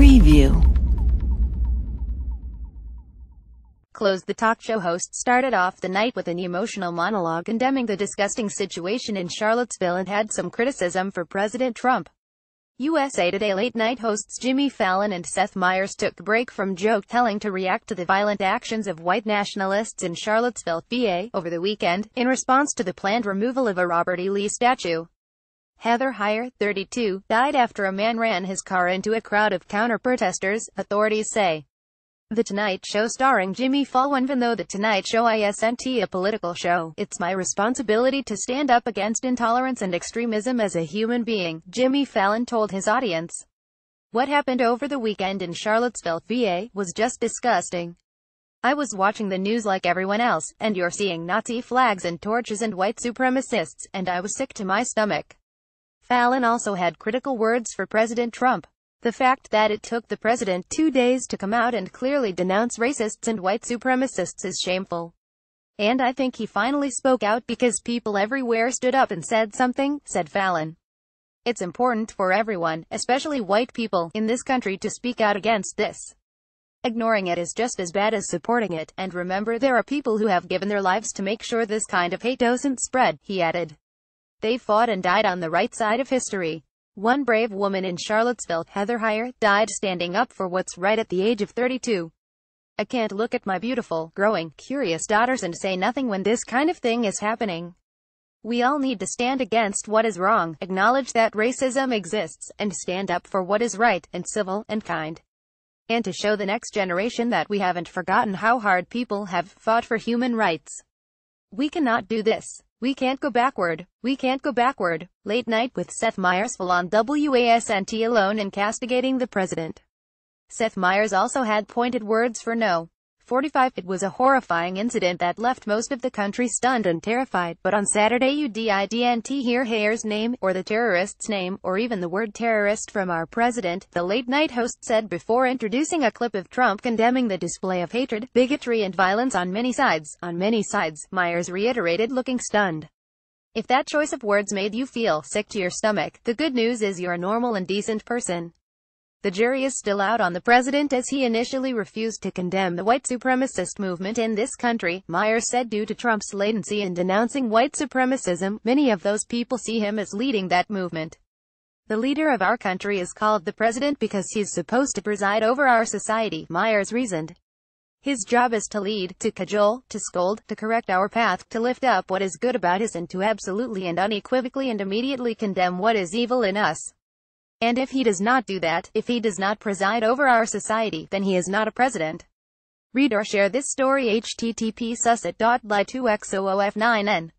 Preview. The talk show host started off the night with an emotional monologue condemning the disgusting situation in Charlottesville and had some criticism for President Trump. USA Today late-night hosts Jimmy Fallon and Seth Meyers took a break from joke-telling to react to the violent actions of white nationalists in Charlottesville, VA, over the weekend, in response to the planned removal of a Robert E. Lee statue. Heather Heyer, 32, died after a man ran his car into a crowd of counter-protesters, authorities say. The Tonight Show starring Jimmy Fallon. Even though The Tonight Show isn't a political show, it's my responsibility to stand up against intolerance and extremism as a human being, Jimmy Fallon told his audience. What happened over the weekend in Charlottesville, VA, was just disgusting. I was watching the news like everyone else, and you're seeing Nazi flags and torches and white supremacists, and I was sick to my stomach. Fallon also had critical words for President Trump. The fact that it took the president 2 days to come out and clearly denounce racists and white supremacists is shameful. And I think he finally spoke out because people everywhere stood up and said something, said Fallon. It's important for everyone, especially white people, in this country to speak out against this. Ignoring it is just as bad as supporting it, and remember there are people who have given their lives to make sure this kind of hate doesn't spread, he added. They fought and died on the right side of history. One brave woman in Charlottesville, Heather Heyer, died standing up for what's right at the age of 32. I can't look at my beautiful, growing, curious daughters and say nothing when this kind of thing is happening. We all need to stand against what is wrong, acknowledge that racism exists, and stand up for what is right, and civil, and kind. And to show the next generation that we haven't forgotten how hard people have fought for human rights. We cannot do this. We can't go backward. We can't go backward. Late Night with Seth Meyers full on WASNT alone in castigating the president. Seth Meyers also had pointed words for No. 45. It was a horrifying incident that left most of the country stunned and terrified, but on Saturday you didn't hear Hayer's name, or the terrorist's name, or even the word terrorist from our president, the late-night host said before introducing a clip of Trump condemning the display of hatred, bigotry and violence on many sides. On many sides, Meyers reiterated, looking stunned. If that choice of words made you feel sick to your stomach, the good news is you're a normal and decent person. The jury is still out on the president as he initially refused to condemn the white supremacist movement in this country, Meyers said. Due to Trump's latency in denouncing white supremacism, many of those people see him as leading that movement. The leader of our country is called the president because he's supposed to preside over our society, Meyers reasoned. His job is to lead, to cajole, to scold, to correct our path, to lift up what is good about us, and to absolutely and unequivocally and immediately condemn what is evil in us. And if he does not do that, if he does not preside over our society, then he is not a president. Read or share this story http://susset.ly2xoof9n